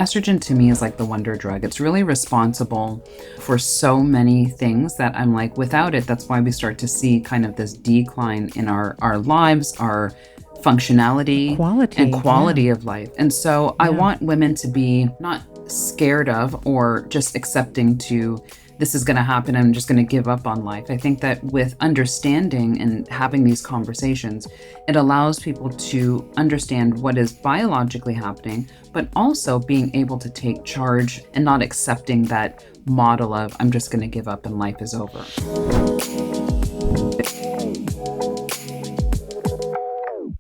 estrogen to me is like the wonder drug. It's really responsible for so many things that I'm like, without it, that's why we start to see kind of this decline in our lives, our functionality and quality of life. And so I want women to be not scared of or just accepting to this is going to happen, I'm just going to give up on life. I think that with understanding and having these conversations, it allows people to understand what is biologically happening, but also being able to take charge and not accepting that model of I'm just going to give up and life is over.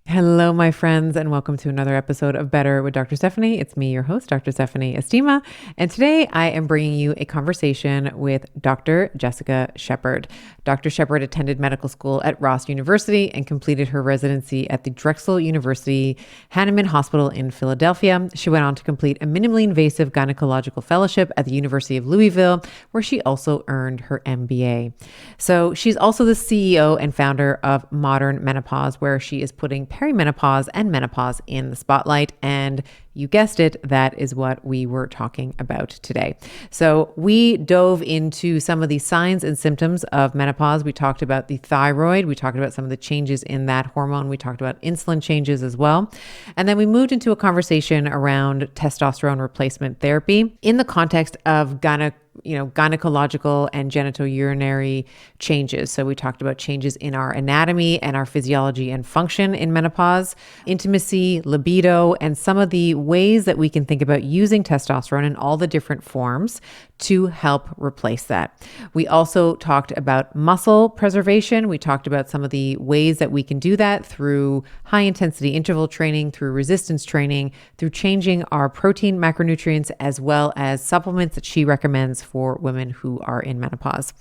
Hello, my friends, and welcome to another episode of Better with Dr. Stephanie. It's me, your host, Dr. Stephanie Estima, and today I am bringing you a conversation with Dr. Jessica Shepard. Dr. Shepard attended medical school at Ross University and completed her residency at the Drexel University Hahnemann Hospital in Philadelphia. She went on to complete a minimally invasive gynecological fellowship at the University of Louisville, where she also earned her MBA. So she's also the CEO and founder of Modern Menopause, where she is putting perimenopause and menopause in the spotlight. And you guessed it, that is what we were talking about today. So we dove into some of the signs and symptoms of menopause. We talked about the thyroid. We talked about some of the changes in that hormone. We talked about insulin changes as well. And then we moved into a conversation around testosterone replacement therapy in the context of gynecological and genitourinary changes. So we talked about changes in our anatomy and our physiology and function in menopause, intimacy, libido, and some of the ways that we can think about using testosterone in all the different forms to help replace that. We also talked about muscle preservation. We talked about some of the ways that we can do that through high intensity interval training, through resistance training, through changing our protein macronutrients, as well as supplements that she recommends for women who are in menopause.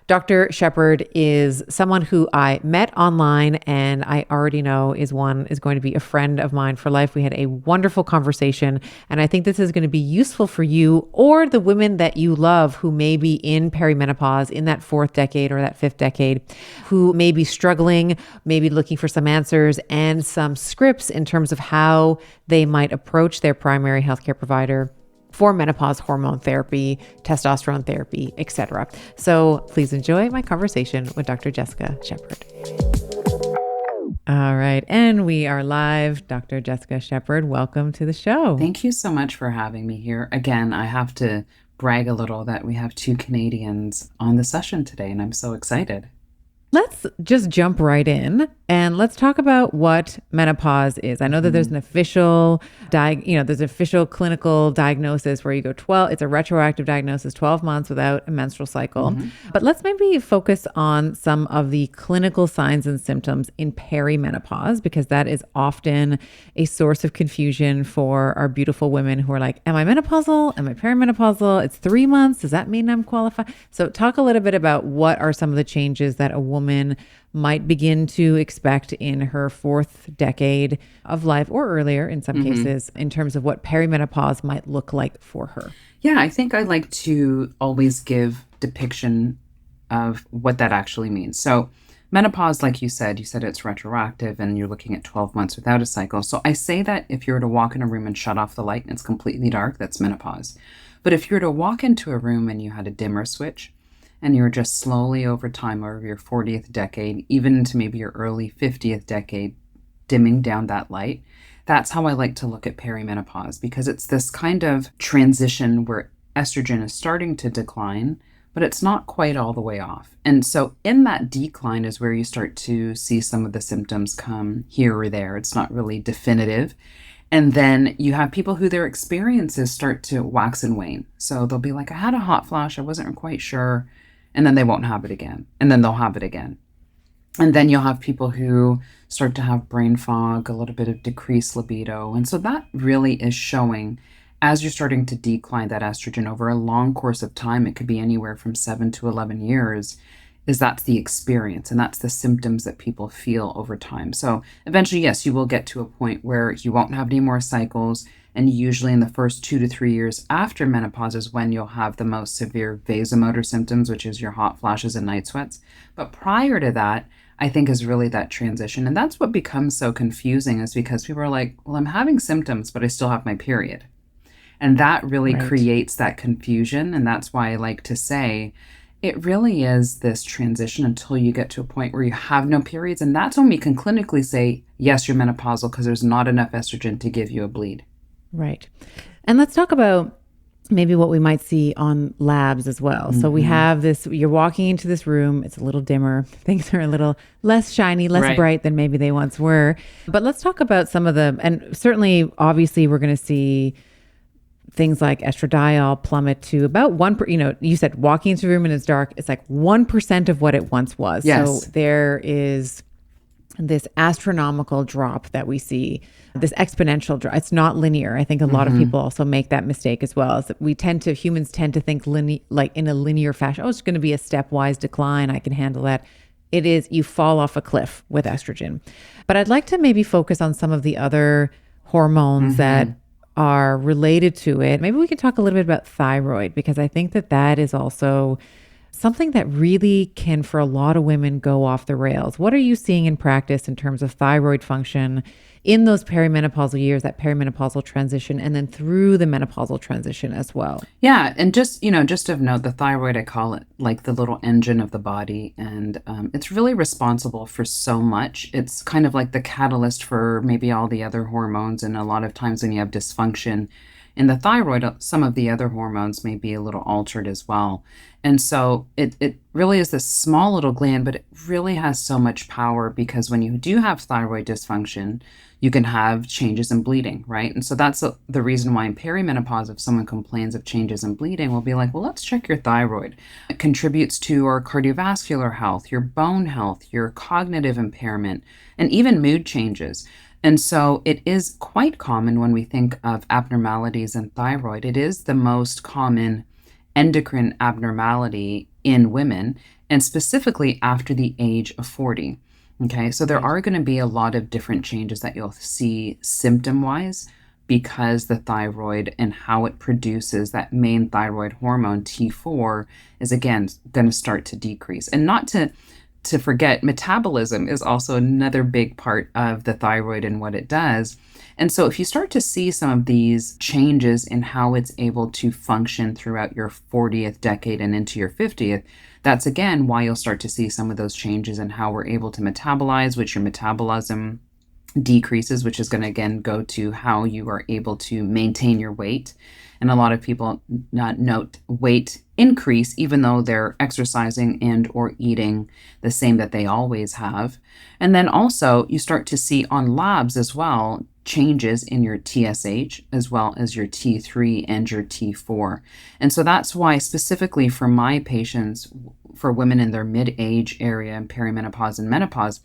Dr. Shepard is someone who I met online and I already know is going to be a friend of mine for life. We had a wonderful conversation, and I think this is going to be useful for you or the women that you love who may be in perimenopause in that fourth decade or that fifth decade, who may be struggling, maybe looking for some answers and some scripts in terms of how they might approach their primary healthcare provider for menopause hormone therapy, testosterone therapy, etc. So please enjoy my conversation with Dr. Jessica Shepard. All right, and we are live. Dr. Jessica Shepard, welcome to the show. Thank you so much for having me here. Again, I have to brag a little that we have 2 Canadians on the session today, and I'm so excited. Let's just jump right in and let's talk about what menopause is. I know that there's an official clinical diagnosis where you go 12, it's a retroactive diagnosis, 12 months without a menstrual cycle. But let's maybe focus on some of the clinical signs and symptoms in perimenopause, because that is often a source of confusion for our beautiful women who are like, am I menopausal? Am I perimenopausal? It's 3 months. Does that mean I'm qualified? So talk a little bit about what are some of the changes that a woman might begin to expect in her fourth decade of life or earlier in some cases in terms of what perimenopause might look like for her. Yeah, I think I like to always give depiction of what that actually means. So menopause, like you said it's retroactive and you're looking at 12 months without a cycle. So I say that if you were to walk in a room and shut off the light and it's completely dark, that's menopause. But if you were to walk into a room and you had a dimmer switch, and you're just slowly over time, over your 40th decade, even into maybe your early 50th decade, dimming down that light. That's how I like to look at perimenopause, because it's this kind of transition where estrogen is starting to decline, but it's not quite all the way off. And so in that decline is where you start to see some of the symptoms come here or there. It's not really definitive. And then you have people who their experiences start to wax and wane. So they'll be like, I had a hot flash, I wasn't quite sure. And then they won't have it again. And then they'll have it again. And then you'll have people who start to have brain fog, a little bit of decreased libido. And so that really is showing as you're starting to decline that estrogen over a long course of time. It could be anywhere from 7 to 11 years. That's the experience. And that's the symptoms that people feel over time. So eventually, yes, you will get to a point where you won't have any more cycles. And usually in the first 2 to 3 years after menopause is when you'll have the most severe vasomotor symptoms, which is your hot flashes and night sweats. But prior to that, I think is really that transition. And that's what becomes so confusing, is because people are like, well, I'm having symptoms, but I still have my period. And that really Right. creates that confusion. And that's why I like to say it really is this transition until you get to a point where you have no periods. And that's when we can clinically say, yes, you're menopausal because there's not enough estrogen to give you a bleed. Right. And let's talk about maybe what we might see on labs as well. So we have this, you're walking into this room, it's a little dimmer, things are a little less shiny, less Right. bright than maybe they once were. But let's talk about some of the, and certainly, obviously, we're going to see things like estradiol plummet to about you said walking into the room and it's dark, it's like 1% of what it once was. Yes. So there is this astronomical drop that we see, this exponential drop. It's not linear. I think a lot of people also make that mistake as well. Is that humans tend to think like in a linear fashion. Oh, it's going to be a stepwise decline. I can handle that. It is, you fall off a cliff with estrogen. But I'd like to maybe focus on some of the other hormones that are related to it. Maybe we can talk a little bit about thyroid, because I think that that is also something that really can, for a lot of women, go off the rails. What are you seeing in practice in terms of thyroid function in those perimenopausal years, that perimenopausal transition, and then through the menopausal transition as well? Yeah, and just of note, the thyroid, I call it like the little engine of the body, and it's really responsible for so much. It's kind of like the catalyst for maybe all the other hormones, and a lot of times when you have dysfunction in the thyroid, some of the other hormones may be a little altered as well. And so it really is this small little gland, but it really has so much power, because when you do have thyroid dysfunction, you can have changes in bleeding, right? And so that's the reason why in perimenopause, if someone complains of changes in bleeding, we'll be like, well, let's check your thyroid. It contributes to our cardiovascular health, your bone health, your cognitive impairment, and even mood changes. And so it is quite common when we think of abnormalities in thyroid. It is the most common endocrine abnormality in women, and specifically after the age of 40. Okay, so there are going to be a lot of different changes that you'll see symptom-wise, because the thyroid and how it produces that main thyroid hormone, T4, is again going to start to decrease. And not to forget, metabolism is also another big part of the thyroid and what it does. And so if you start to see some of these changes in how it's able to function throughout your 40th decade and into your 50th, that's again why you'll start to see some of those changes in how we're able to metabolize, which your metabolism decreases, which is going to again go to how you are able to maintain your weight. And a lot of people note weight increase even though they're exercising and or eating the same that they always have. And then also you start to see on labs as well changes in your TSH as well as your T3 and your T4. And so that's why specifically for my patients, for women in their mid-age area and perimenopause and menopause,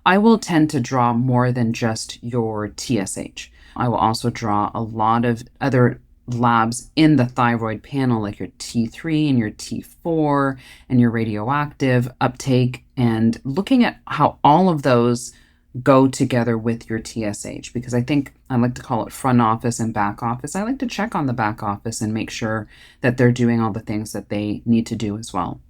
I will tend to draw more than just your TSH. I will also draw a lot of other labs in the thyroid panel, like your T3 and your T4 and your radioactive uptake, and looking at how all of those go together with your TSH, because I think I like to call it front office and back office. I like to check on the back office and make sure that they're doing all the things that they need to do as well.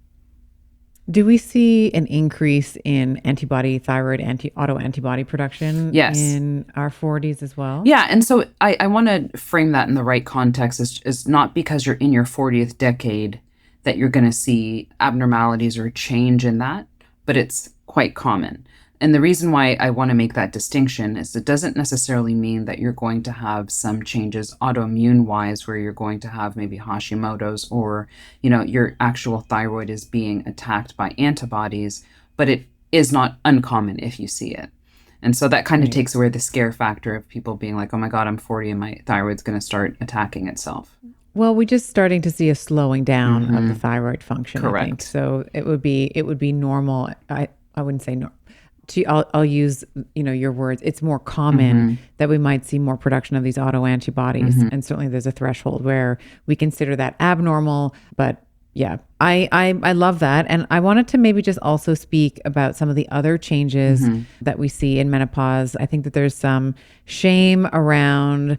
Do we see an increase in thyroid autoantibody production Yes. in our 40s as well? Yeah, and so I want to frame that in the right context. Is not because you're in your 40th decade that you're going to see abnormalities or change in that, but it's quite common. And the reason why I want to make that distinction is it doesn't necessarily mean that you're going to have some changes autoimmune wise where you're going to have maybe Hashimoto's or, your actual thyroid is being attacked by antibodies, but it is not uncommon if you see it. And so that kind of takes away the scare factor of people being like, oh my God, I'm 40 and my thyroid's going to start attacking itself. Well, we're just starting to see a slowing down of the thyroid function. Correct. I think. So it would be normal. I wouldn't say no. I'll use your words. It's more common that we might see more production of these autoantibodies, and certainly there's a threshold where we consider that abnormal. But yeah, I love that, and I wanted to maybe just also speak about some of the other changes that we see in menopause. I think that there's some shame around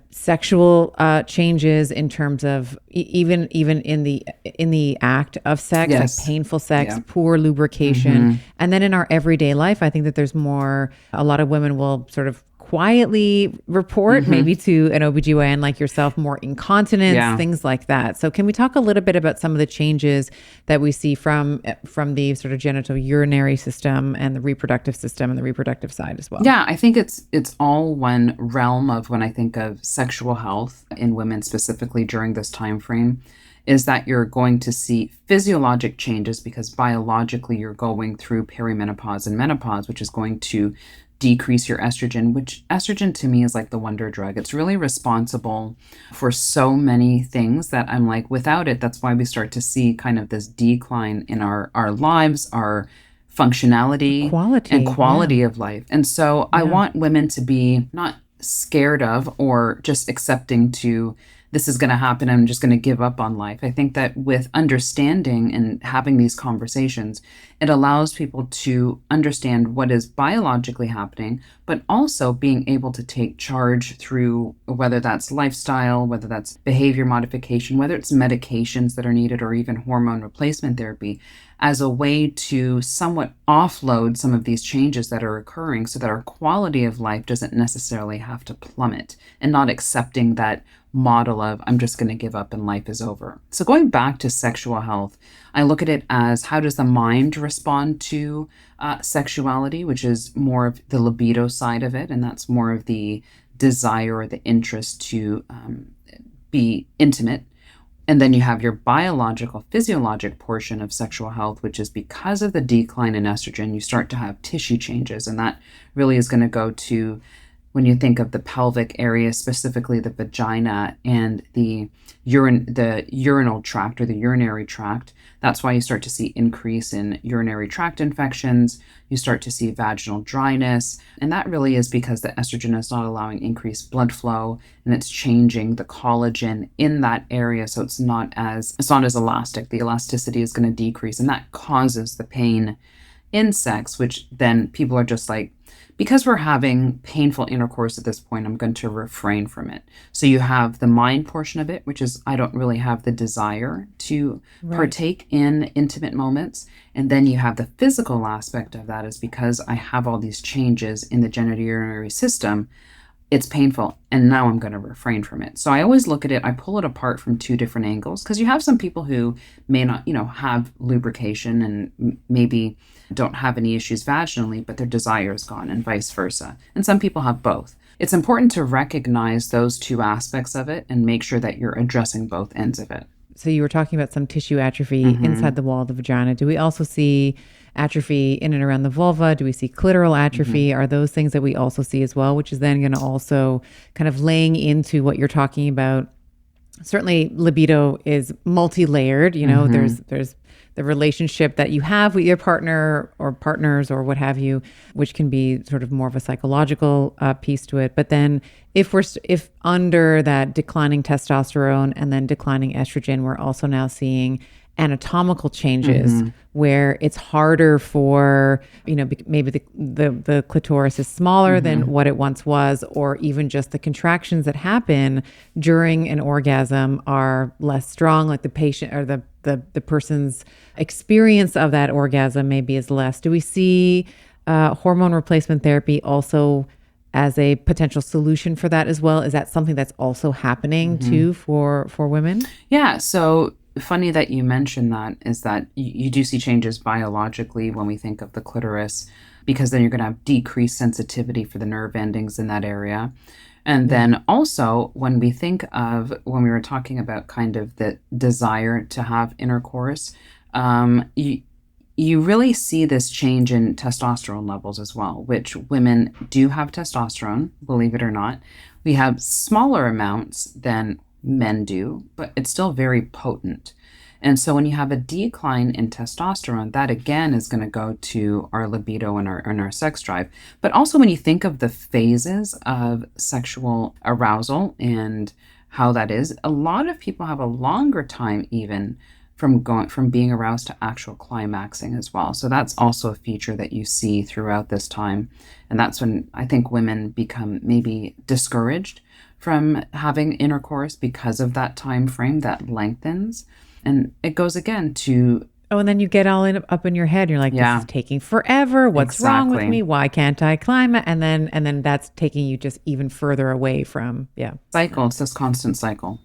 sexual changes in terms of even in the act of sex, Yes. like painful sex, poor lubrication. And then in our everyday life, I think that there's a lot of women will sort of quietly report maybe to an OBGYN like yourself, more incontinence, Yeah. things like that. So can we talk a little bit about some of the changes that we see from the sort of genital urinary system and the reproductive system and the reproductive side as well? Yeah, I think it's all one realm of when I think of sexual health in women specifically during this time frame, is that you're going to see physiologic changes because biologically you're going through perimenopause and menopause, which is going to decrease your estrogen, which estrogen to me is like the wonder drug. It's really responsible for so many things that I'm like, without it, that's why we start to see kind of this decline in our lives, our functionality and quality of life. And so I want women to be not scared of or just accepting to this is going to happen. I'm just going to give up on life. I think that with understanding and having these conversations, it allows people to understand what is biologically happening, but also being able to take charge through whether that's lifestyle, whether that's behavior modification, whether it's medications that are needed, or even hormone replacement therapy, as a way to somewhat offload some of these changes that are occurring so that our quality of life doesn't necessarily have to plummet, and not accepting that model of I'm just going to give up and life is over. So going back to sexual health, I look at it as how does the mind respond to sexuality, which is more of the libido side of it, and that's more of the desire or the interest to be intimate. And then you have your biological, physiologic portion of sexual health, which is because of the decline in estrogen, you start to have tissue changes. And that really is going to go to when you think of the pelvic area, specifically the vagina and the urinal tract or the urinary tract. That's why you start to see increase in urinary tract infections. You start to see vaginal dryness. And that really is because the estrogen is not allowing increased blood flow, and it's changing the collagen in that area. So it's not as elastic. The elasticity is going to decrease, and that causes the pain in sex, which then people are just like, because we're having painful intercourse at this point, I'm going to refrain from it. So you have the mind portion of it, which is I don't really have the desire to partake in intimate moments. And then you have the physical aspect of that is because I have all these changes in the genitourinary system. It's painful, and now I'm going to refrain from it. So I always look at it, I pull it apart from two different angles, because you have some people who may not, have lubrication and maybe don't have any issues vaginally, but their desire is gone, and vice versa. And some people have both. It's important to recognize those two aspects of it and make sure that you're addressing both ends of it. So you were talking about some tissue atrophy inside the wall of the vagina. Do we also see atrophy in and around the vulva? Do we see clitoral atrophy? Are those things that we also see as well, which is then going to also kind of laying into what you're talking about? Certainly libido is multi-layered, there's the relationship that you have with your partner or partners or what have you, which can be sort of more of a psychological piece to it. But then if under that declining testosterone and then declining estrogen, we're also now seeing anatomical changes where it's harder for, maybe the clitoris is smaller than what it once was, or even just the contractions that happen during an orgasm are less strong, like the patient or the person's experience of that orgasm maybe is less. Do we see hormone replacement therapy also as a potential solution for that as well? Is that something that's also happening too for women? Yeah, so funny that you mentioned that, is that you do see changes biologically when we think of the clitoris, because then you're going to have decreased sensitivity for the nerve endings in that area. And then also when we think of, when we were talking about kind of the desire to have intercourse, you really see this change in testosterone levels as well, which women do have testosterone, believe it or not. We have smaller amounts than men do, but it's still very potent. And so when you have a decline in testosterone, that again is going to go to our libido and our sex drive. But also when you think of the phases of sexual arousal and how that is, a lot of people have a longer time even from being aroused to actual climaxing as well. So that's also a feature that you see throughout this time. And that's when I think women become maybe discouraged from having intercourse because of that time frame that lengthens. And it goes again to Oh, and then you get all up in your head. You're like, this is Yeah, taking forever. What's wrong with exactly. me? Why can't I climb it? And then that's taking you just even further away from, yeah. Cycle. It's this constant cycle.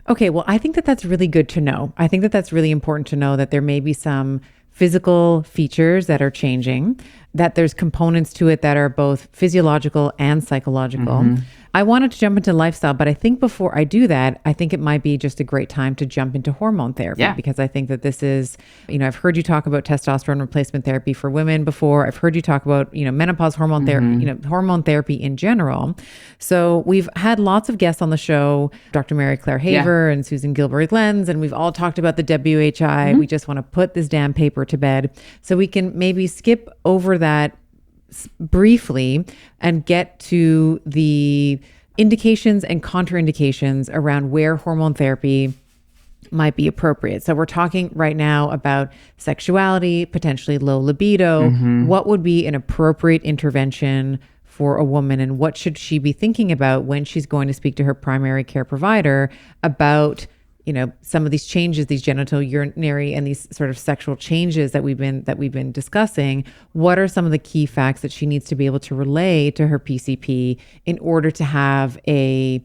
Okay, well, I think that that's really good to know. I think that that's really important to know that there may be some physical features that are changing, that there's components to it that are both physiological and psychological. I wanted to jump into lifestyle, but I think before I do that, I think it might be just a great time to jump into hormone therapy, Yeah. because I think that this is, I've heard you talk about testosterone replacement therapy for women before. I've heard you talk about, menopause hormone therapy, hormone therapy in general. So we've had lots of guests on the show, Dr. Mary Claire Yeah. Haver and Susan Gilbert-Lenz, and we've all talked about the WHI. We just want to put this damn paper to bed. So we can maybe skip over that briefly and get to the indications and contraindications around where hormone therapy might be appropriate. So we're talking right now about sexuality, potentially low libido. What would be an appropriate intervention for a woman, and what should she be thinking about when she's going to speak to her primary care provider about some of these changes, these genital urinary and these sort of sexual changes that we've been discussing? What are some of the key facts that she needs to be able to relay to her PCP in order to have a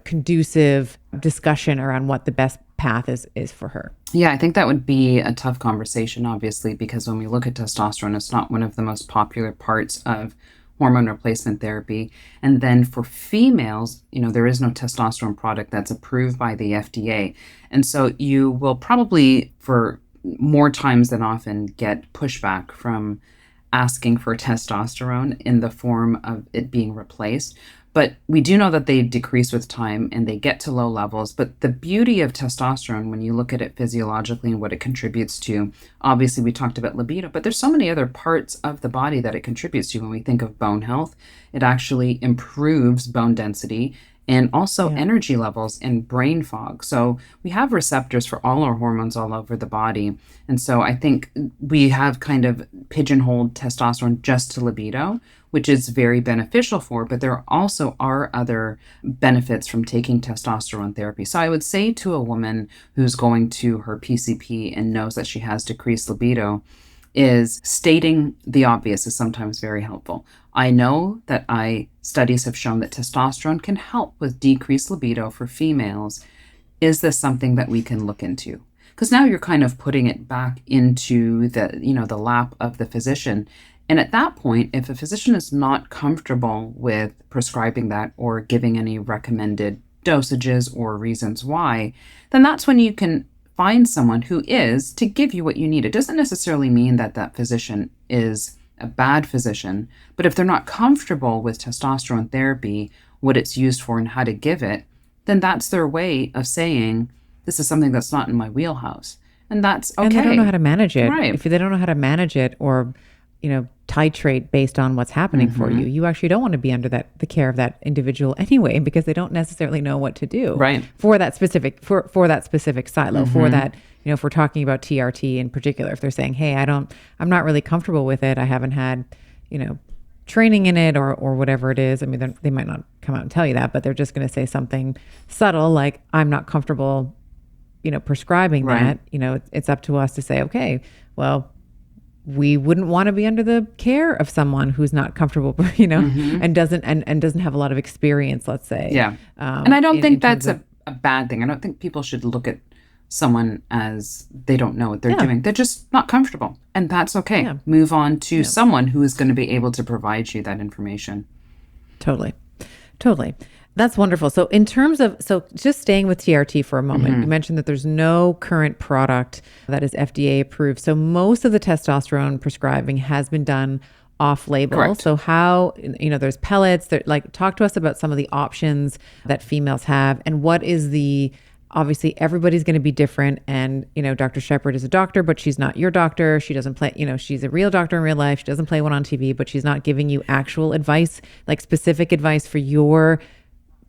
conducive discussion around what the best path is for her? Yeah, I think that would be a tough conversation, obviously, because when we look at testosterone, it's not one of the most popular parts of hormone replacement therapy. And then for females, there is no testosterone product that's approved by the FDA. And so you will probably, for more times than often, get pushback from asking for testosterone in the form of it being replaced. But we do know that they decrease with time and they get to low levels. But the beauty of testosterone, when you look at it physiologically and what it contributes to, obviously we talked about libido, but there's so many other parts of the body that it contributes to. When we think of bone health, it actually improves bone density and also energy levels and brain fog. So we have receptors for all our hormones all over the body. And so I think we have kind of pigeonholed testosterone just to libido, which is very beneficial for, but there also are other benefits from taking testosterone therapy. So I would say to a woman who's going to her PCP and knows that she has decreased libido, is stating the obvious is sometimes very helpful. I know that studies have shown that testosterone can help with decreased libido for females. Is this something that we can look into? Because now you're kind of putting it back into the lap of the physician. And at that point, if a physician is not comfortable with prescribing that or giving any recommended dosages or reasons why, then that's when you can find someone who is to give you what you need. It doesn't necessarily mean that that physician is a bad physician, but if they're not comfortable with testosterone therapy, what it's used for and how to give it, then that's their way of saying, this is something that's not in my wheelhouse. And that's okay. And they don't know how to manage it. Right. If they don't know how to manage it or titrate based on what's happening for you, you actually don't want to be under the care of that individual anyway, because they don't necessarily know what to do for that specific for that specific silo, for that, if we're talking about TRT in particular, if they're saying, hey, I'm not really comfortable with it, I haven't had training in it or whatever it is. I mean, they might not come out and tell you that, but they're just going to say something subtle like, I'm not comfortable prescribing that. It's up to us to say, okay, well, we wouldn't want to be under the care of someone who's not comfortable, and doesn't have a lot of experience, let's say. Yeah. And I don't think that's a bad thing. I don't think people should look at someone as they don't know what they're doing. They're just not comfortable. And that's okay. Yeah. Move on to someone who is going to be able to provide you that information. Totally. That's wonderful. So in terms of, just staying with TRT for a moment, you mentioned that there's no current product that is FDA approved. So most of the testosterone prescribing has been done off-label. Correct. So how, there's pellets, talk to us about some of the options that females have, and what is obviously everybody's going to be different. And, Dr. Shepard is a doctor, but she's not your doctor. She doesn't play, she's a real doctor in real life. She doesn't play one on TV, but she's not giving you actual advice, like specific advice for your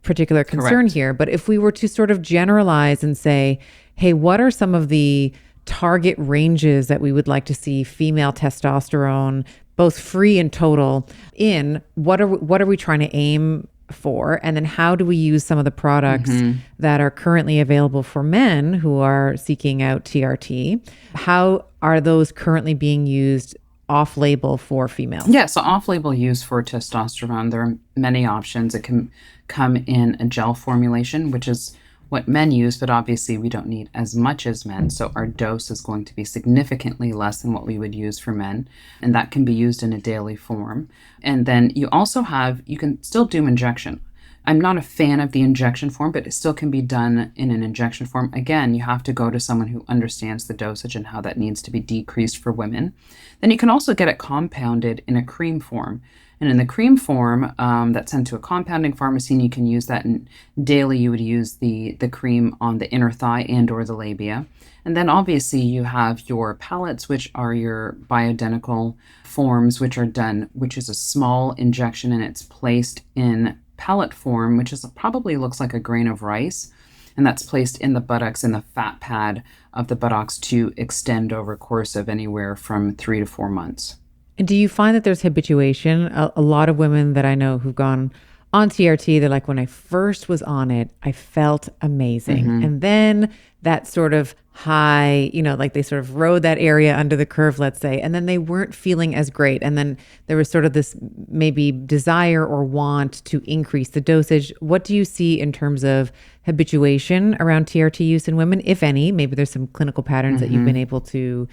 particular concern here. But if we were to sort of generalize and say, hey, what are some of the target ranges that we would like to see female testosterone, both free and total, in? What are we trying to aim for? And then how do we use some of the products that are currently available for men who are seeking out TRT? How are those currently being used off label for females? Yeah, so off label use for testosterone, there are many options. It can come in a gel formulation, which is what men use, but obviously we don't need as much as men. So our dose is going to be significantly less than what we would use for men. And that can be used in a daily form. And then you can still do injection. I'm not a fan of the injection form, but it still can be done in an injection form. Again, you have to go to someone who understands the dosage and how that needs to be decreased for women. Then you can also get it compounded in a cream form. And in the cream form, that's sent to a compounding pharmacy, and you can use that. And daily, you would use the cream on the inner thigh and or the labia. And then obviously you have your pellets, which are your bioidentical forms, which is a small injection, and it's placed in pellet form, which probably looks like a grain of rice. And that's placed in the buttocks, in the fat pad of the buttocks, to extend over a course of anywhere from 3 to 4 months. And do you find that there's habituation? A lot of women that I know who've gone on TRT, they're like, when I first was on it, I felt amazing. And then that sort of high, like they sort of rode that area under the curve, let's say, and then they weren't feeling as great. And then there was sort of this maybe desire or want to increase the dosage. What do you see in terms of habituation around TRT use in women, if any? Maybe there's some clinical patterns that you've been able to,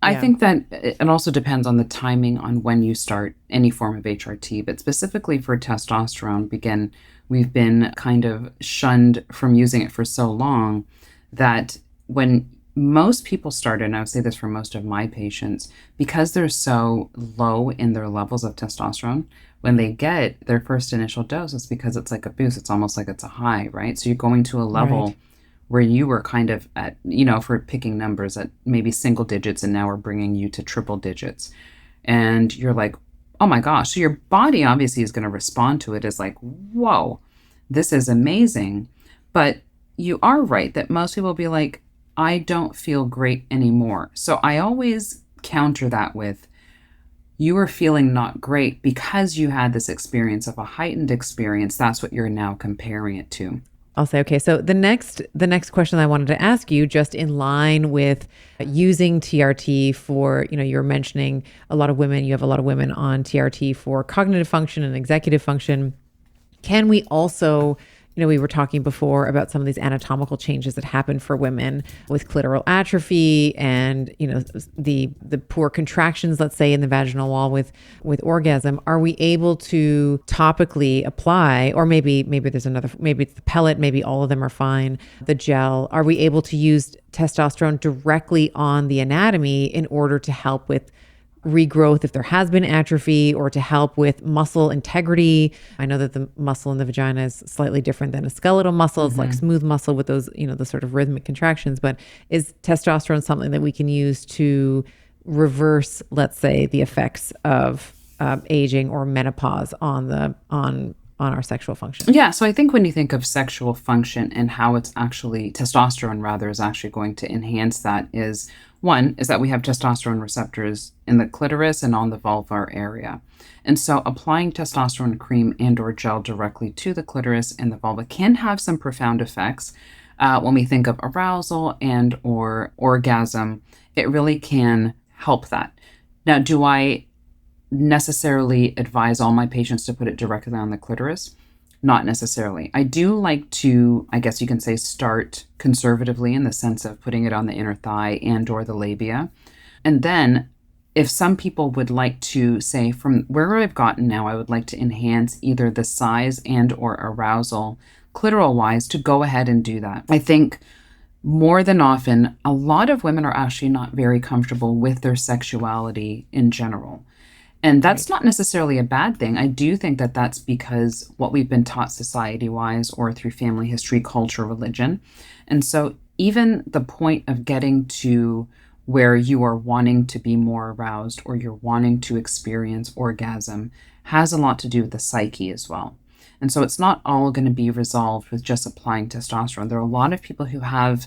I think that it also depends on the timing on when you start any form of HRT, but specifically for testosterone, we've been kind of shunned from using it for so long that when most people started, and I would say this for most of my patients, because they're so low in their levels of testosterone, when they get their first initial dose, it's because it's like a boost. It's almost like it's a high, right? So you're going to a level where you were kind of at, for picking numbers, at maybe single digits, and now we're bringing you to triple digits. And you're like, oh my gosh. So your body obviously is going to respond to it as like, whoa, this is amazing. But you are right that most people will be like, I don't feel great anymore. So I always counter that with, you are feeling not great because you had this experience of a heightened experience. That's what you're now comparing it to. I'll say, okay, so the next question I wanted to ask you, just in line with using TRT for, you're mentioning you have a lot of women on TRT for cognitive function and executive function. Can we also, we were talking before about some of these anatomical changes that happen for women with clitoral atrophy and, the poor contractions, let's say, in the vaginal wall with orgasm. Are we able to topically apply, or maybe it's the pellet, maybe all of them are fine, the gel? Are we able to use testosterone directly on the anatomy in order to help with regrowth if there has been atrophy, or to help with muscle integrity? I know that the muscle in the vagina is slightly different than a skeletal muscle. It's like smooth muscle with those, the sort of rhythmic contractions. But is testosterone something that we can use to reverse, let's say, the effects of aging or menopause on our sexual function? Yeah, so I think when you think of sexual function and how testosterone rather is actually going to enhance that is, one, is that we have testosterone receptors in the clitoris and on the vulvar area. And so applying testosterone cream and or gel directly to the clitoris and the vulva can have some profound effects. When we think of arousal and or orgasm, it really can help that. Now, do I necessarily advise all my patients to put it directly on the clitoris? Not necessarily. I do like to, I guess you can say, start conservatively in the sense of putting it on the inner thigh and or the labia. And then if some people would like to say, from where I've gotten now, I would like to enhance either the size and or arousal clitoral wise, to go ahead and do that. I think more than often, a lot of women are actually not very comfortable with their sexuality in general. And that's not necessarily a bad thing. I do think that that's because what we've been taught society-wise or through family history, culture, religion. And so even the point of getting to where you are wanting to be more aroused or you're wanting to experience orgasm has a lot to do with the psyche as well. And so it's not all going to be resolved with just applying testosterone. There are a lot of people who have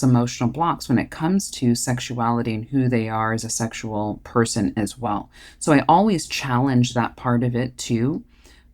emotional blocks when it comes to sexuality and who they are as a sexual person as well. So I always challenge that part of it too,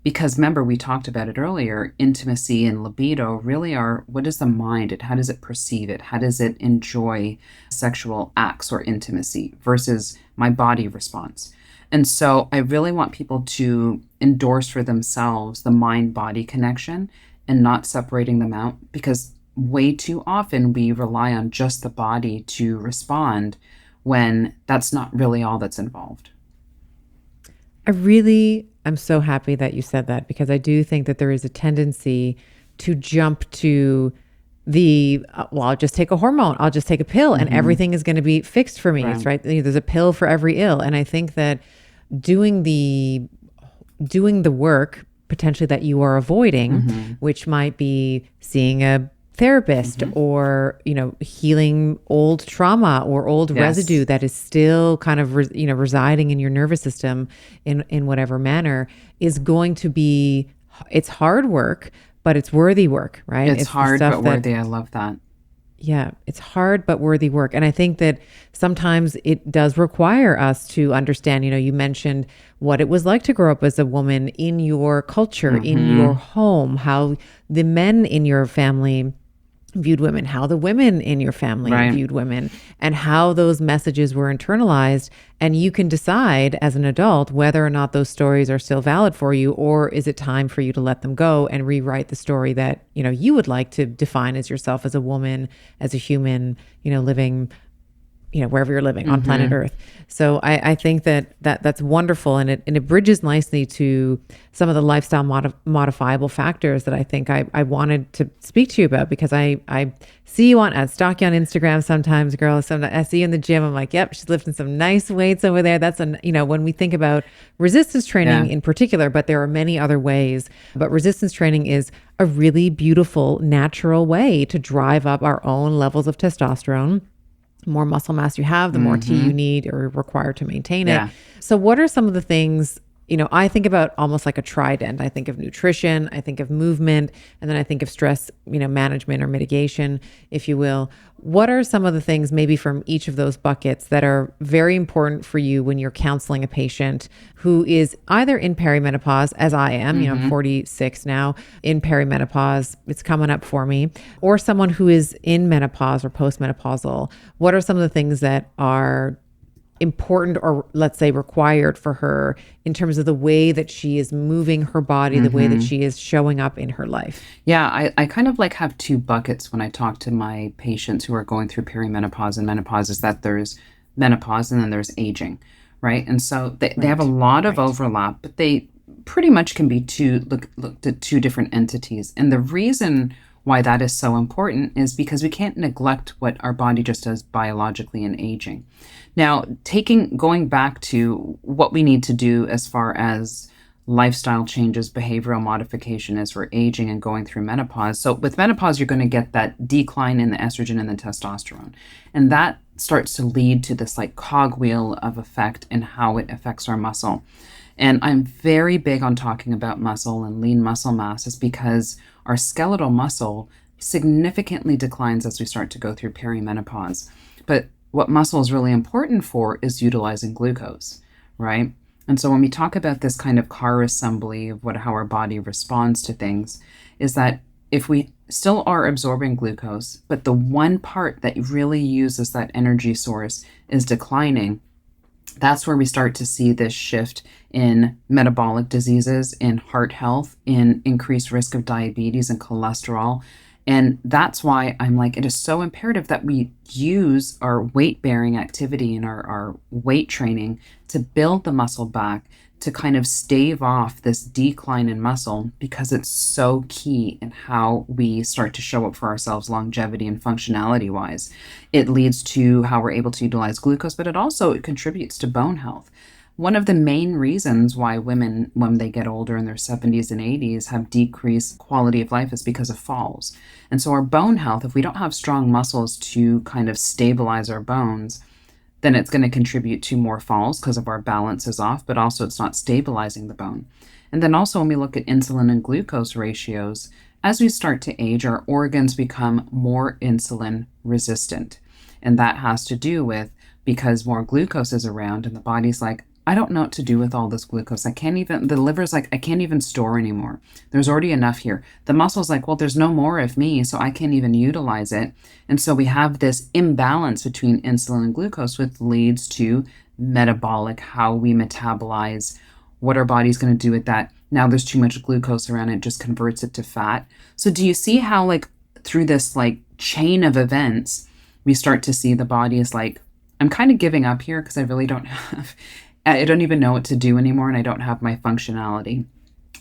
Because remember, we talked about it earlier, intimacy and libido really are, what is the mind? How does it perceive it? How does it enjoy sexual acts or intimacy versus my body response? And so I really want people to endorse for themselves the mind-body connection and not separating them out, because way too often we rely on just the body to respond when that's not really all that's involved. I'm so happy that you said that, because I do think that there is a tendency to jump to well, I'll just take a hormone, I'll just take a pill, and everything is going to be fixed for me. Right. It's right. There's a pill for every ill. And I think that doing the work potentially that you are avoiding, which might be seeing a therapist or, healing old trauma or old residue that is still kind of, residing in your nervous system in whatever manner, is going to be, it's hard work, but it's worthy work, right? It's hard, but worthy. I love that. Yeah, it's hard but worthy work. And I think that sometimes it does require us to understand, you mentioned what it was like to grow up as a woman in your culture, in your home, how the men in your family viewed women, how the women in your family viewed women, and how those messages were internalized. And you can decide as an adult whether or not those stories are still valid for you, or is it time for you to let them go and rewrite the story that, you would like to define as yourself as a woman, as a human, living, wherever you're living on planet Earth. So I think that's wonderful. And it bridges nicely to some of the lifestyle modifiable factors that I think I wanted to speak to you about, because I see you I stalk you on Instagram sometimes, girl. Sometimes I see you in the gym. I'm like, yep, she's lifting some nice weights over there. That's when we think about resistance training in particular, but there are many other ways. But resistance training is a really beautiful, natural way to drive up our own levels of testosterone. The more muscle mass you have, the more T you need or require to maintain it. So what are some of the things, I think about almost like a trident. I think of nutrition, I think of movement, and then I think of stress, management or mitigation, if you will. What are some of the things maybe from each of those buckets that are very important for you when you're counseling a patient who is either in perimenopause, as I am, I'm 46 now, in perimenopause, it's coming up for me, or someone who is in menopause or postmenopausal? What are some of the things that are important, or let's say required for her, in terms of the way that she is moving her body, the way that she is showing up in her life? Yeah, I kind of have two buckets when I talk to my patients who are going through perimenopause and menopause, is that there's menopause and then there's aging, right? And so they have a lot of overlap, but they pretty much can be looked at two different entities. And the reason why that is so important is because we can't neglect what our body just does biologically in aging. Now, going back to what we need to do as far as lifestyle changes, behavioral modification as we're aging and going through menopause. So with menopause, you're going to get that decline in the estrogen and the testosterone. And that starts to lead to this cogwheel of effect and how it affects our muscle. And I'm very big on talking about muscle and lean muscle mass, is because our skeletal muscle significantly declines as we start to go through perimenopause. But what muscle is really important for is utilizing glucose, right? And so when we talk about this kind of car assembly of how our body responds to things, is that if we still are absorbing glucose, but the one part that really uses that energy source is declining, that's where we start to see this shift in metabolic diseases, in heart health, in increased risk of diabetes and cholesterol. And that's why I'm it is so imperative that we use our weight-bearing activity and our weight training to build the muscle back, to kind of stave off this decline in muscle, because it's so key in how we start to show up for ourselves longevity and functionality wise. It leads to how we're able to utilize glucose, but it contributes to bone health. One of the main reasons why women, when they get older in their 70s and 80s, have decreased quality of life is because of falls. And so our bone health, if we don't have strong muscles to kind of stabilize our bones, then it's going to contribute to more falls because of our balance is off, but also it's not stabilizing the bone. And then also when we look at insulin and glucose ratios, as we start to age, our organs become more insulin resistant. And that has to do with because more glucose is around and the body's I don't know what to do with all this glucose. The liver's like, I can't even store anymore. There's already enough here. The muscle's like, well, there's no more of me, so I can't even utilize it. And so we have this imbalance between insulin and glucose, which leads to metabolic, how we metabolize, what our body's going to do with that. Now there's too much glucose around, it just converts it to fat. So do you see how, like, through this like chain of events, we start to see the body is like, I'm kind of giving up here because I don't even know what to do anymore, and I don't have my functionality.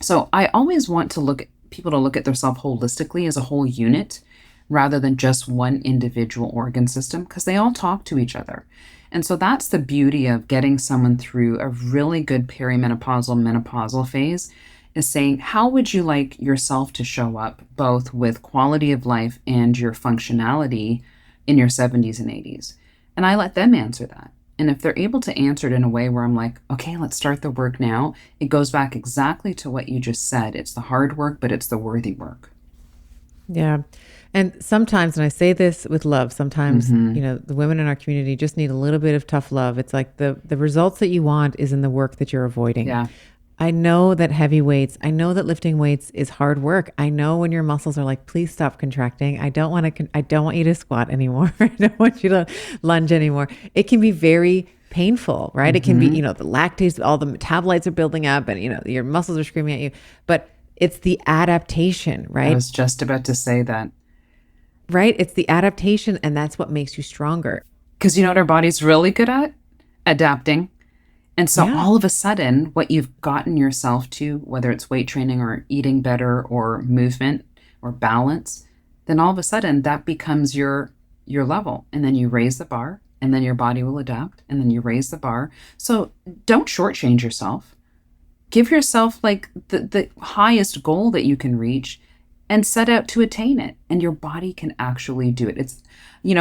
So I always want people to look at themselves holistically as a whole unit rather than just one individual organ system, because they all talk to each other. And so that's the beauty of getting someone through a really good perimenopausal, menopausal phase, is saying, how would you like yourself to show up both with quality of life and your functionality in your 70s and 80s? And I let them answer that. And if they're able to answer it in a way where I'm like, okay, let's start the work now, it goes back exactly to what you just said. It's the hard work, but it's the worthy work. Yeah. And sometimes, and I say this with love, sometimes, the women in our community just need a little bit of tough love. It's like the results that you want is in the work that you're avoiding. Yeah. I know that heavy weights, I know that lifting weights is hard work. I know when your muscles are like, please stop contracting. I don't want you to squat anymore. I don't want you to lunge anymore. It can be very painful, right? It can be, the lactase, all the metabolites are building up and, your muscles are screaming at you, but it's the adaptation, right? I was just about to say that. Right? It's the adaptation, and that's what makes you stronger. Because you know what our body's really good at? Adapting. And so all of a sudden, what you've gotten yourself to, whether it's weight training or eating better or movement or balance, then all of a sudden that becomes your level. And then you raise the bar, and then your body will adapt, and then you raise the bar. So don't shortchange yourself. Give yourself like the highest goal that you can reach and set out to attain it. And your body can actually do it. It's,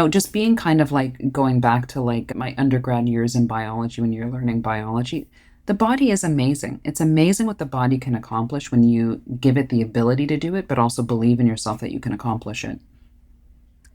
just being kind of like going back to like my undergrad years in biology, when you're learning biology, the body is amazing. It's amazing what the body can accomplish when you give it the ability to do it, but also believe in yourself that you can accomplish it.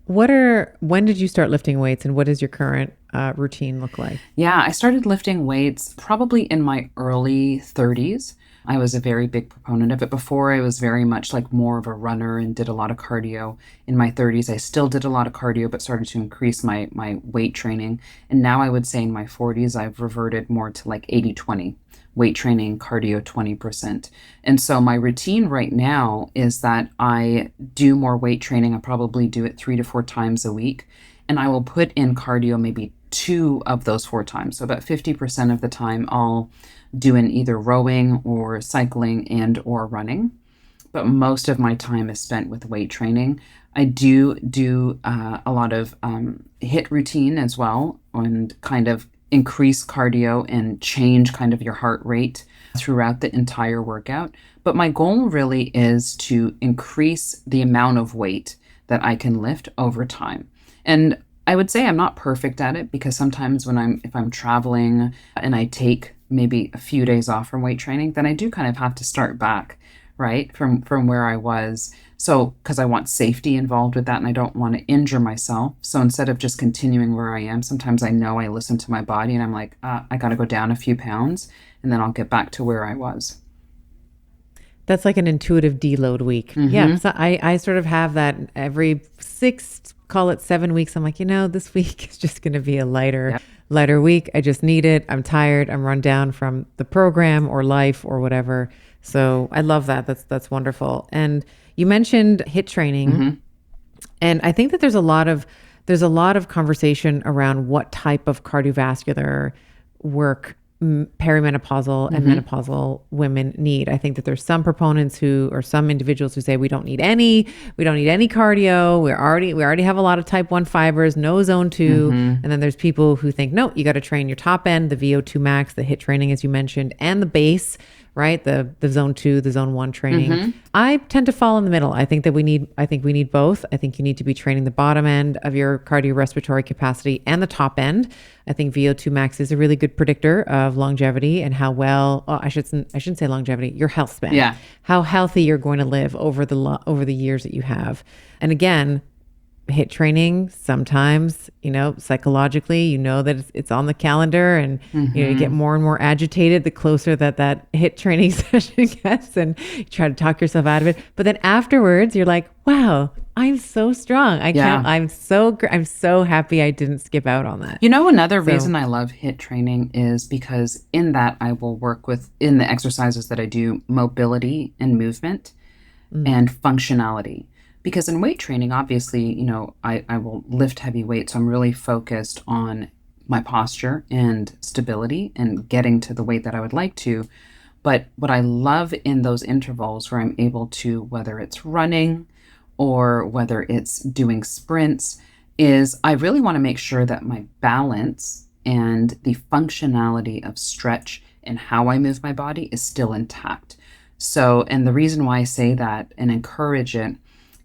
When did you start lifting weights, and what does your current routine look like? Yeah, I started lifting weights probably in my early 30s. I was a very big proponent of it. Before, I was very much like more of a runner and did a lot of cardio. In my 30s, I still did a lot of cardio, but started to increase my weight training. And now I would say in my 40s, I've reverted more to like 80-20. Weight training, cardio 20%. And so my routine right now is that I do more weight training. I probably do it 3 to 4 times a week. And I will put in cardio maybe 2 of those 4 times. So about 50% of the time I'll do in either rowing or cycling and or running. But most of my time is spent with weight training. I do a lot of HIIT routine as well, and kind of increase cardio and change kind of your heart rate throughout the entire workout. But my goal really is to increase the amount of weight that I can lift over time. And I would say I'm not perfect at it, because sometimes if I'm traveling and I take maybe a few days off from weight training, then I do kind of have to start back, right, from where I was. So, because I want safety involved with that, and I don't want to injure myself. So instead of just continuing where I am, sometimes I know I listen to my body and I'm like, I got to go down a few pounds, and then I'll get back to where I was. That's like an intuitive deload week. Yeah. So I sort of have that every 6, call it 7 weeks. I'm like, this week is just going to be a lighter week. I just need it. I'm tired. I'm run down from the program or life or whatever. So I love that. That's wonderful. And you mentioned HIIT training. And I think that there's a lot of conversation around what type of cardiovascular work perimenopausal and menopausal women need. I think that there's some proponents or some individuals who say we don't need any cardio. We already have a lot of type 1 fibers, no zone 2. And then there's people who think, no, you got to train your top end, the VO2 max, the HIIT training, as you mentioned, and the base, right? The zone 2, the zone 1 training. I tend to fall in the middle. I think we need both. I think you need to be training the bottom end of your cardiorespiratory capacity and the top end. I think VO2 max is a really good predictor of longevity and how well, I shouldn't say longevity, your health span. Yeah. How healthy you're going to live over the years that you have. And again, HIIT training, sometimes, psychologically, that it's on the calendar, and, you get more and more agitated the closer that HIIT training session gets, and you try to talk yourself out of it. But then afterwards you're like, wow, I'm so strong. I'm so happy I didn't skip out on that. Another reason I love HIIT training is because in that I will work with, in the exercises that I do, mobility and movement and functionality. Because in weight training, obviously, I will lift heavy weights. So I'm really focused on my posture and stability and getting to the weight that I would like to. But what I love in those intervals where I'm able to, whether it's running or whether it's doing sprints, is I really want to make sure that my balance and the functionality of stretch and how I move my body is still intact. So, and the reason why I say that and encourage it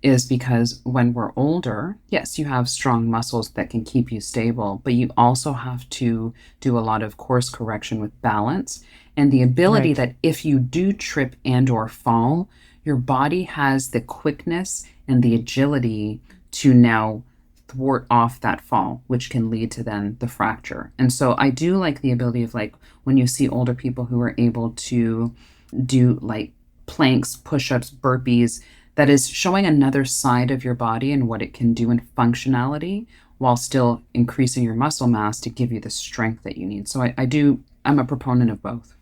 is because when we're older, yes, you have strong muscles that can keep you stable, but you also have to do a lot of course correction with balance and the ability that if you do trip and or fall, your body has the quickness and the agility to now thwart off that fall, which can lead to then the fracture. And so I do like the ability of, like, when you see older people who are able to do like planks, push-ups, burpees, that is showing another side of your body and what it can do in functionality while still increasing your muscle mass to give you the strength that you need. So I'm a proponent of both.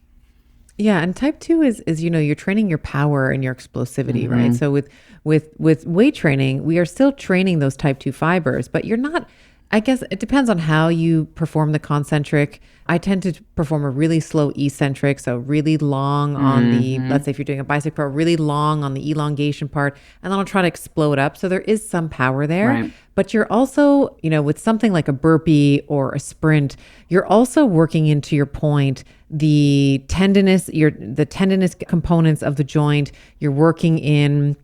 Yeah, and type 2 is you're training your power and your explosivity, right? So with weight training, we are still training those type 2 fibers, but you're not, I guess it depends on how you perform the concentric. I tend to perform a really slow eccentric, so really long on the, let's say if you're doing a bicep curl, really long on the elongation part, and then I'll try to explode up. So there is some power there, Right. but you're also, with something like a burpee or a sprint, you're also working, into your point, the tendinous components of the joint. You're working in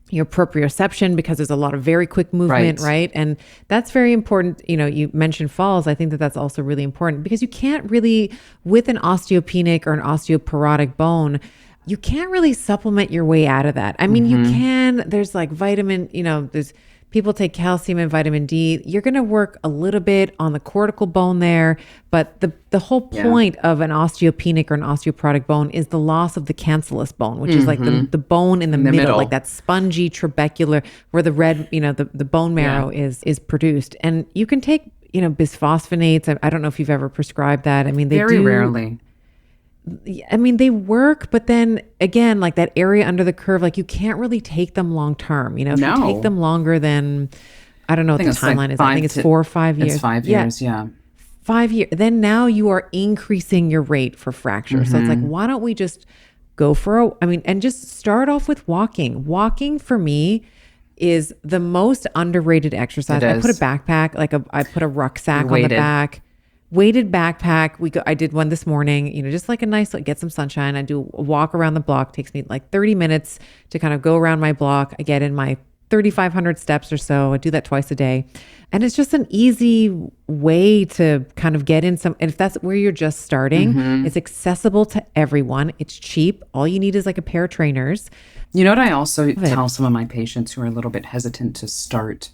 your proprioception because there's a lot of very quick movement, right? And that's very important. You mentioned falls. I think that that's also really important because you can't really, with an osteopenic or an osteoporotic bone, you can't really supplement your way out of that. I mean, you can, there's like vitamin, there's people take calcium and vitamin D. You're going to work a little bit on the cortical bone there, but the whole point of an osteopenic or an osteoporotic bone is the loss of the cancellous bone, which is like the bone in the middle, like that spongy trabecular where the red, the bone marrow is produced. And you can take, bisphosphonates. I don't know if you've ever prescribed that. I mean, they Very rarely. I mean, they work, but then again, like that area under the curve, like you can't really take them long term. If you take them longer than, I don't know what the timeline is. I think it's 4 or 5 years. It's 5 years, yeah. 5 years. Then now you are increasing your rate for fracture. So it's like, why don't we just go and just start off with walking. Walking for me is the most underrated exercise. I put a backpack, I put a rucksack on the back. Weighted backpack. I did one this morning, just like a nice, get some sunshine. I do a walk around the block. Takes me like 30 minutes to kind of go around my block. I get in my 3,500 steps or so. I do that twice a day. And it's just an easy way to kind of get in some, and if that's where you're just starting, it's accessible to everyone. It's cheap. All you need is like a pair of trainers. You know what I also tell some of my patients who are a little bit hesitant to start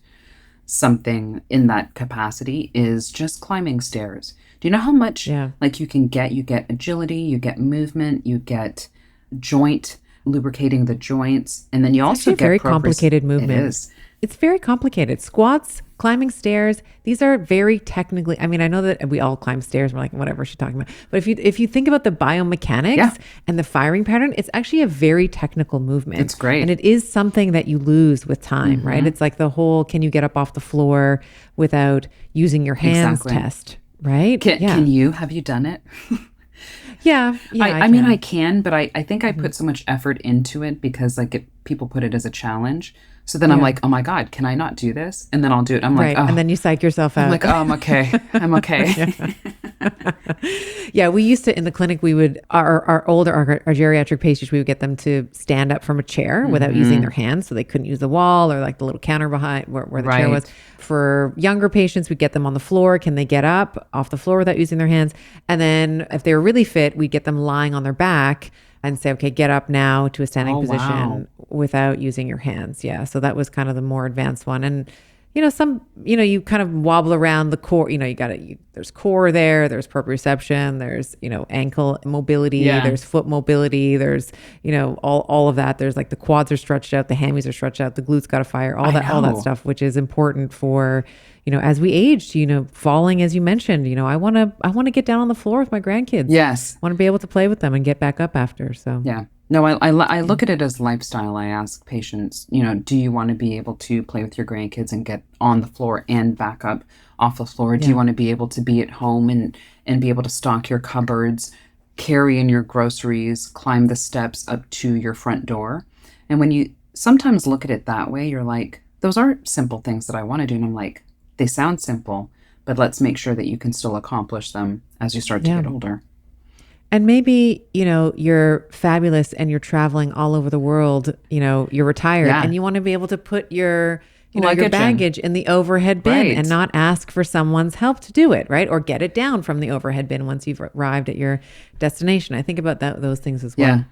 something in that capacity is just climbing stairs. Do you know how much like you get agility, you get movement, you get joint lubricating the joints, and then you also get very complicated movement. It is. It's very complicated. Squats, climbing stairs, these are very technically, I mean, I know that we all climb stairs. We're like, whatever she's talking about. But if you think about the biomechanics and the firing pattern, it's actually a very technical movement. It's great. And it is something that you lose with time, right? It's like the whole, can you get up off the floor without using your hands test, right? Can you? Have you done it? Yeah. I mean, I can, but I think I put so much effort into it because people put it as a challenge. So then I'm like, oh my God, can I not do this? And then I'll do it. I'm like, oh. And then you psych yourself out. I'm like, oh, I'm okay. I'm okay. Yeah, we used to, in the clinic, we would, our geriatric patients, we would get them to stand up from a chair without using their hands. So they couldn't use the wall or like the little counter behind where the chair was. For younger patients, we'd get them on the floor. Can they get up off the floor without using their hands? And then if they were really fit, we'd get them lying on their back and say, okay, get up now to a standing position without using your hands. Yeah. So that was kind of the more advanced one. And you kind of wobble around the core, there's core there's proprioception, there's, ankle mobility, Yeah. there's foot mobility, there's, all of that. There's like the quads are stretched out, the hammies are stretched out, the glutes got to fire, I all that know. stuff, which is important for, as we age, falling, as you mentioned, I want to get down on the floor with my grandkids. Yes. I want to be able to play with them and get back up after. So Yeah. No, I look at it as lifestyle. I ask patients, do you want to be able to play with your grandkids and get on the floor and back up off the floor? Do you want to be able to be at home and be able to stock your cupboards, carry in your groceries, climb the steps up to your front door? And when you sometimes look at it that way, you're like, those are simple things that I want to do. And I'm like, they sound simple, but let's make sure that you can still accomplish them as you start to get older. And maybe, you're fabulous and you're traveling all over the world, you're retired and you want to be able to put your, your baggage in the overhead bin and not ask for someone's help to do it, right? Or get it down from the overhead bin once you've arrived at your destination. I think about those things as well. Yeah.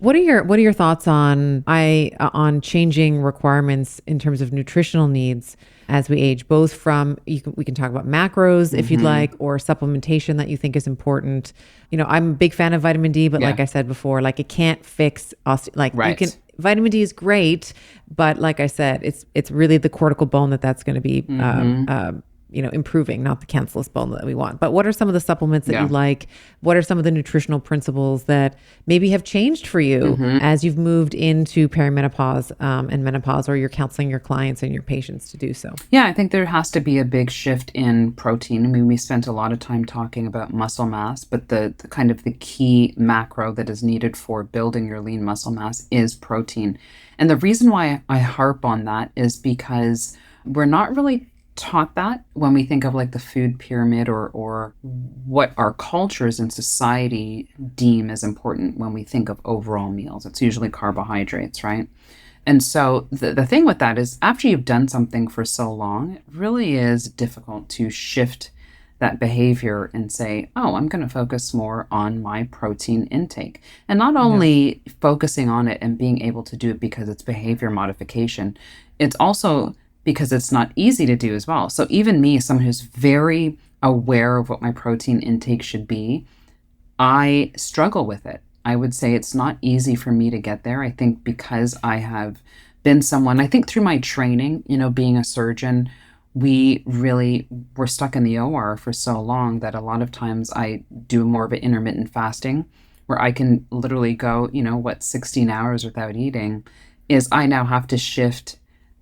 What are your thoughts on changing requirements in terms of nutritional needs as we age, both from, we can talk about macros if you'd like, or supplementation that you think is important. I'm a big fan of vitamin D, but like I said before, like it can't fix vitamin D is great, but like I said, it's really the cortical bone that's going to be improving, not the cancellous bone that we want. But what are some of the supplements that you like? What are some of the nutritional principles that maybe have changed for you as you've moved into perimenopause and menopause, or you're counseling your clients and your patients to do so? Yeah, I think there has to be a big shift in protein. I mean, we spent a lot of time talking about muscle mass, but the kind of the key macro that is needed for building your lean muscle mass is protein. And the reason why I harp on that is because we're not really taught that when we think of like the food pyramid or what our cultures and society deem as important when we think of overall meals. It's usually carbohydrates, right? And so the thing with that is after you've done something for so long, it really is difficult to shift that behavior and say, oh, I'm going to focus more on my protein intake. And not only focusing on it and being able to do it because it's behavior modification, it's also because it's not easy to do as well. So even me, someone who's very aware of what my protein intake should be, I struggle with it. I would say it's not easy for me to get there. I think because I have been someone, I think through my training, being a surgeon, we really were stuck in the OR for so long that a lot of times I do more of an intermittent fasting where I can literally go, 16 hours without eating, is I now have to shift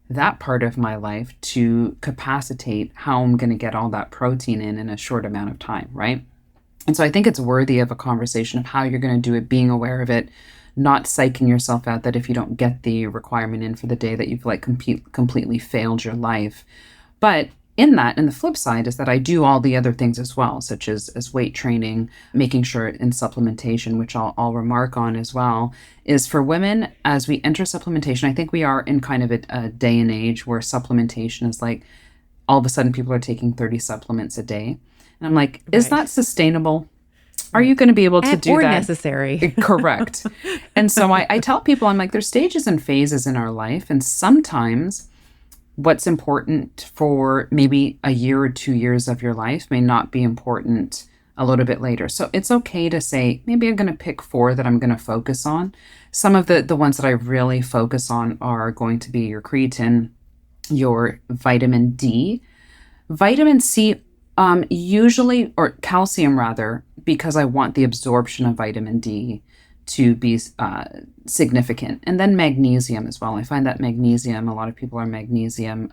that part of my life to capacitate how I'm going to get all that protein in a short amount of time, right? And so I think it's worthy of a conversation of how you're going to do it, being aware of it, not psyching yourself out that if you don't get the requirement in for the day that you've like completely failed your life. But in that, and the flip side is that I do all the other things as well, such as weight training, making sure in supplementation, which I'll remark on as well, is for women, as we enter supplementation, I think we are in kind of a day and age where supplementation is like, all of a sudden people are taking 30 supplements a day. And I'm like, is that sustainable? Are you going to be able to do or that? Necessary. Correct. And so I tell people, I'm like, there's stages and phases in our life. And sometimes what's important for maybe a year or 2 years of your life may not be important a little bit later. So it's okay to say, maybe I'm going to pick 4 that I'm going to focus on. Some of the ones that I really focus on are going to be your creatine, your vitamin D, vitamin C, usually, or calcium rather, because I want the absorption of vitamin D to be significant. And then magnesium as well. I find that magnesium, a lot of people are magnesium,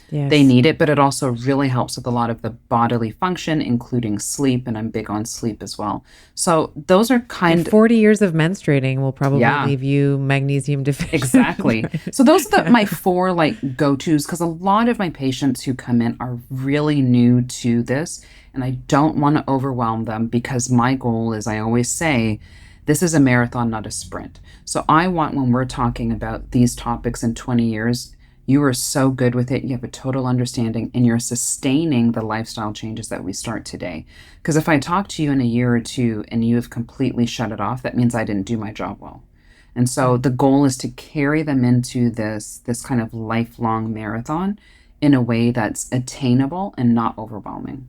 they need it, but it also really helps with a lot of the bodily function, including sleep. And I'm big on sleep as well. So those are kind of 40 years of menstruating will probably leave you magnesium deficient. Exactly. So those are my 4 like go-tos, because a lot of my patients who come in are really new to this. And I don't want to overwhelm them because my goal is, I always say, this is a marathon, not a sprint. So I want, when we're talking about these topics in 20 years, you are so good with it, you have a total understanding, and you're sustaining the lifestyle changes that we start today. Because if I talk to you in a year or 2 and you have completely shut it off, that means I didn't do my job well. And so the goal is to carry them into this kind of lifelong marathon in a way that's attainable and not overwhelming.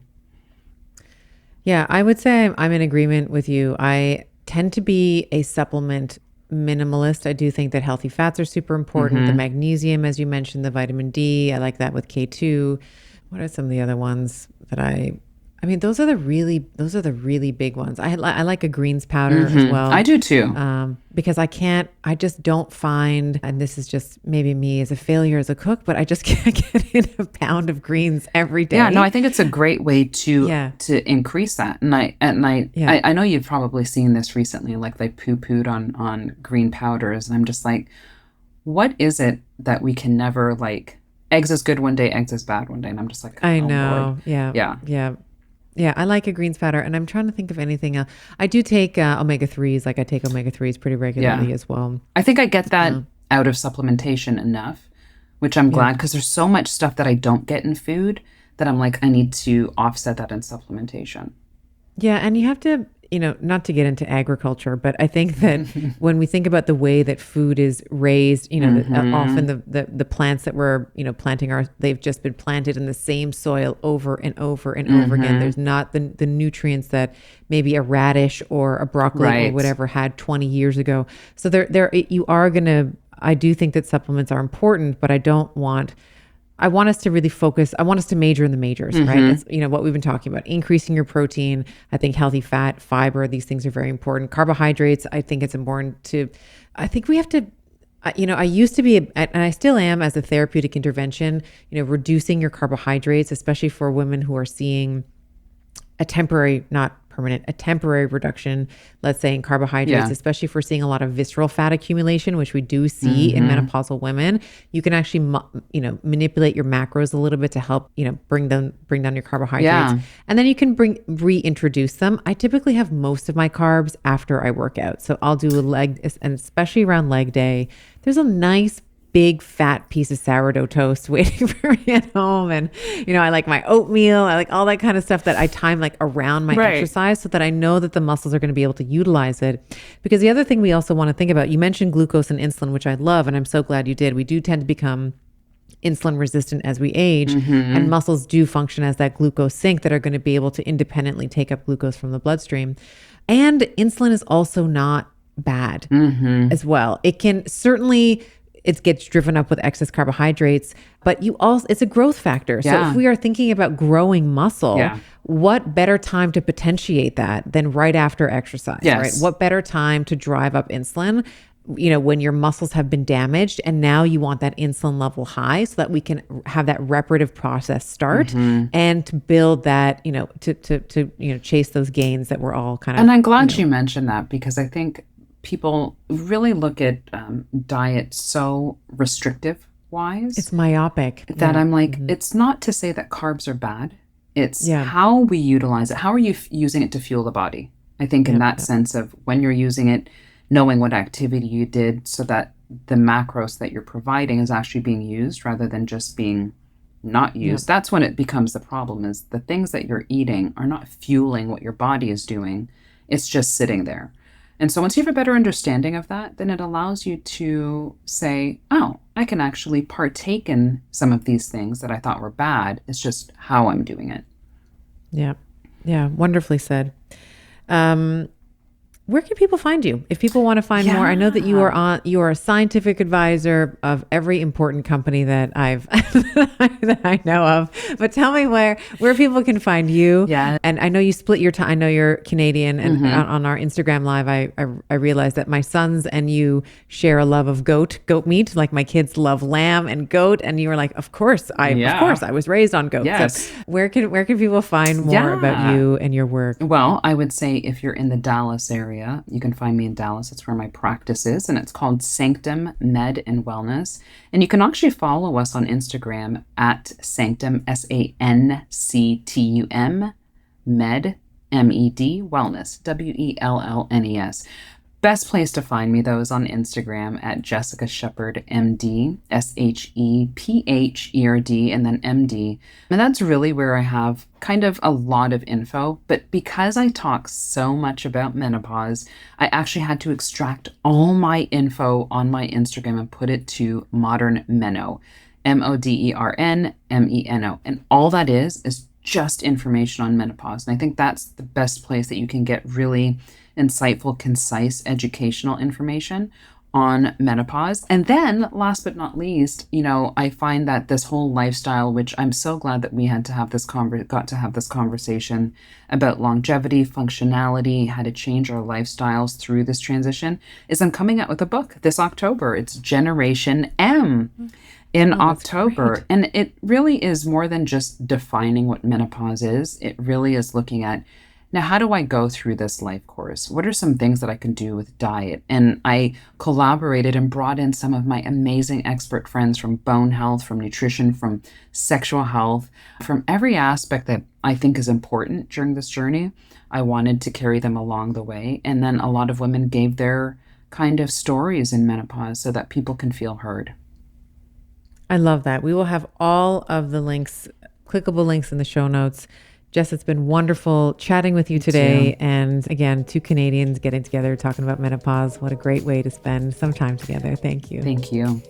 Yeah, I would say I'm in agreement with you. I tend to be a supplement minimalist. I do think that healthy fats are super important. The magnesium, as you mentioned, the vitamin D, I like that with K2. What are some of the other ones that I mean, those are the really big ones. I like a greens powder as well. I do too. Because I just don't find, and this is just maybe me as a failure as a cook, but I just can't get in a pound of greens every day. Yeah, no, I think it's a great way to Yeah. to increase that. And Yeah. I know you've probably seen this recently, like they poo-pooed on green powders, and I'm just like, what is it that we can never like? Eggs is good one day, eggs is bad one day, and I'm just like, I oh Lord, know. Yeah. yeah, Yeah. Yeah, I like a greens powder, and I'm trying to think of anything else. I do take omega-3s. Like I take omega-3s pretty regularly yeah. as well. I think I get that out of supplementation enough, which I'm Yeah. glad because there's so much stuff that I don't get in food that I'm like, I need to offset that in supplementation. Yeah, and you have to, not to get into agriculture, but I think that when we think about the way that food is raised, often the plants that we're, planting they've just been planted in the same soil over and over and over again. There's not the nutrients that maybe a radish or a broccoli or Right. whatever had 20 years ago. So I do think that supplements are important, but I want us to really focus. I want us to major in the majors, right? It's, what we've been talking about, increasing your protein. I think healthy fat, fiber, these things are very important. Carbohydrates, I think it's important I think we have to, I used to be, and I still am as a therapeutic intervention, reducing your carbohydrates, especially for women who are seeing a temporary, not permanent, a temporary reduction, let's say in carbohydrates, Yeah. especially if we're seeing a lot of visceral fat accumulation, which we do see in menopausal women. You can actually, manipulate your macros a little bit to help, bring down your carbohydrates. Yeah. And then you can reintroduce them. I typically have most of my carbs after I work out. So I'll do a leg, and especially around leg day, there's a nice big fat piece of sourdough toast waiting for me at home. And, I like my oatmeal. I like all that kind of stuff that I time like around my Right. exercise so that I know that the muscles are going to be able to utilize it. Because the other thing we also want to think about, you mentioned glucose and insulin, which I love, and I'm so glad you did. We do tend to become insulin resistant as we age, and muscles do function as that glucose sink that are going to be able to independently take up glucose from the bloodstream. And insulin is also not bad as well. It can certainly, it gets driven up with excess carbohydrates, but it's a growth factor. So Yeah. if we are thinking about growing muscle, Yeah. what better time to potentiate that than right after exercise, Yes. right? What better time to drive up insulin, when your muscles have been damaged and now you want that insulin level high so that we can have that reparative process start and to build that, to chase those gains that we're all kind of. And I'm glad you mentioned that because I think people really look at diet so restrictive wise It's myopic. that Yeah. I'm like, it's not to say that carbs are bad. It's Yeah. how we utilize it. How are you using it to fuel the body? I think in that sense of when you're using it, knowing what activity you did so that the macros that you're providing is actually being used rather than just being not used. That's when it becomes the problem is the things that you're eating are not fueling what your body is doing. It's just sitting there. And so once you have a better understanding of that, then it allows you to say, oh, I can actually partake in some of these things that I thought were bad. It's just how I'm doing it. Yeah. Yeah. Wonderfully said. Where can people find you if people want to find more? I know that you are a scientific advisor of every important company that that I know of. But tell me where people can find you. Yeah. And I know you split your time. I know you're Canadian, and on our Instagram live, I realized that my sons and you share a love of goat meat. Like my kids love lamb and goat, and you were like, of course, I was raised on goat. Yes. So where can people find more about you and your work? Well, I would say if you're in the Dallas area, you can find me in Dallas. It's where my practice is, and it's called Sanctum Med and Wellness. And you can actually follow us on Instagram at Sanctum, SANCTUM, Med, MED, Wellness, WELLNES. Best place to find me, though, is on Instagram at Jessica Shepherd MD, SHEPHERD, and then MD. And that's really where I have kind of a lot of info. But because I talk so much about menopause, I actually had to extract all my info on my Instagram and put it to Modern Meno, MODERNMENO. And all that is just information on menopause. And I think that's the best place that you can get really insightful, concise, educational information on menopause. And then last but not least, I find that this whole lifestyle, which I'm so glad that we had to have got to have this conversation about longevity, functionality, how to change our lifestyles through this transition, is I'm coming out with a book this October. It's Generation M in October. Great. And it really is more than just defining what menopause is. It really is looking at, now, how do I go through this life course? What are some things that I can do with diet? And I collaborated and brought in some of my amazing expert friends from bone health, from nutrition, from sexual health, from every aspect that I think is important during this journey. I wanted to carry them along the way. And then a lot of women gave their kind of stories in menopause so that people can feel heard. I love that. We will have all of the links, clickable links in the show notes. Jess, it's been wonderful chatting with you today. And again, two Canadians getting together, talking about menopause. What a great way to spend some time together. Thank you. Thank you.